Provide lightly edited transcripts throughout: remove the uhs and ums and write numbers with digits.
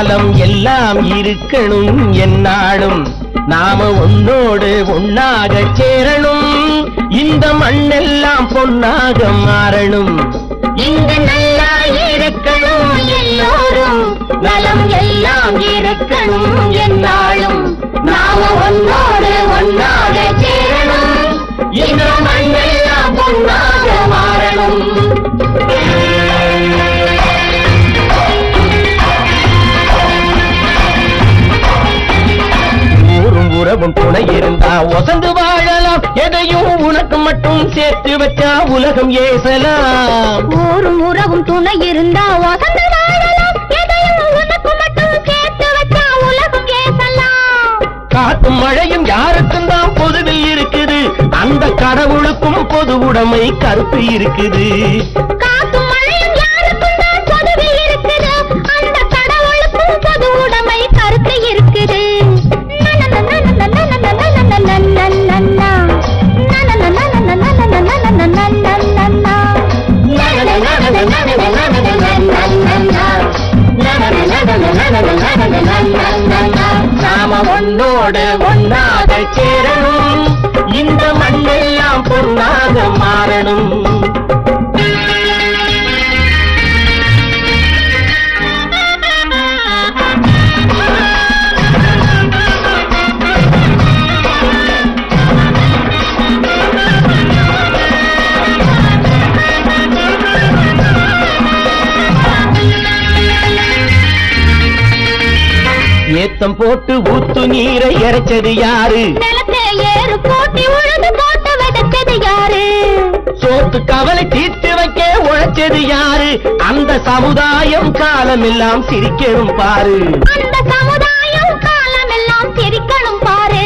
நலம் எல்லாம் இருக்கணும் என்னாலும் நாம ஒன்னோடு ஒன்னாக சேரணும் இந்த மண்ணெல்லாம் பொன்னாக மாறணும் இங்கு நல்லா இருக்கணும் எல்லோரும் நலம் எல்லாம் இருக்கணும் என்னாலும் நாம ஒன்னோடு ஒன்னாக சேரணும் இந்த மண்ணெல்லாம் பொன்னாக மாறணும் உறவும் துணை இருந்தா ஒசந்து வாழலாம் எதையும் உனக்கு மட்டும் சேர்த்து வச்சா உலகம் ஏசலாம் ஊரும் உறவும் துணை இருந்தா ஒசந்து வாழலாம் எதையும் உனக்கு மட்டும் சேர்த்து வச்சா உலகம் ஏசலாம் காத்தும் மழையும் யாருக்கும் தான் பொதுவில் இருக்குது அந்த கடவுளுக்கும் பொது உடைமை கருத்து இருக்குது காத்தும் மழையும் யாருக்கும் தான் பொதுவில் இருக்குது அந்த கடவுளுக்கும் பொது உடைமை கருத்து இருக்குது நாம ஒன்னோடு ஒன்னாக சேரணும் இந்த மண்ணெல்லாம் பொன்னாக மாறணும் ஏத்தம் போட்டு ஊத்து நீரை இறைச்சது யாரு நிலத்தை ஏறு போட்டி உழுது போட்டு விதைச்சது யாரு சோத்து கவலை தீர்த்து வைக்க உழைச்சது யாரு அந்த சமுதாயம் காலமெல்லாம் சிரிக்கணும் பாரு அந்த சமுதாயம் காலமெல்லாம் சிரிக்கணும் பாரு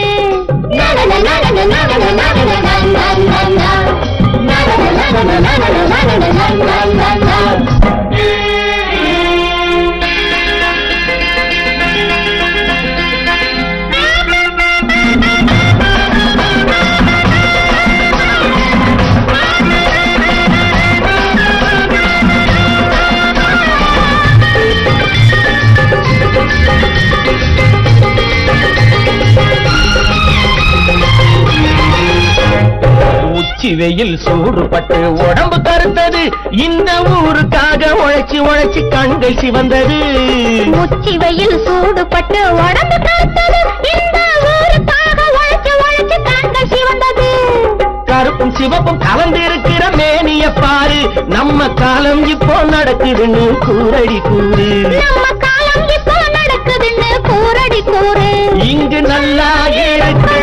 வெயில் சூடுபட்டு உடம்பு கருத்தது இந்த ஊருக்காக உழைச்சி உழைச்சி கண்கள் சிவந்தது உச்சி வெயில் சூடுபட்டு உடம்பு கருத்தது இந்த ஊருக்காக உழைச்சி உழைச்சி கண்கள் சிவந்தது கருப்பும் சிவப்பும் கலந்திருக்கிற மேனிய பாரு நம்ம காலம் இப்போ நடக்குதுன்னு கூரடி கூறு நம்ம காலம் இப்போ நடக்குதுன்னு கூரடி கூறு இங்கு நல்லா இருக்கு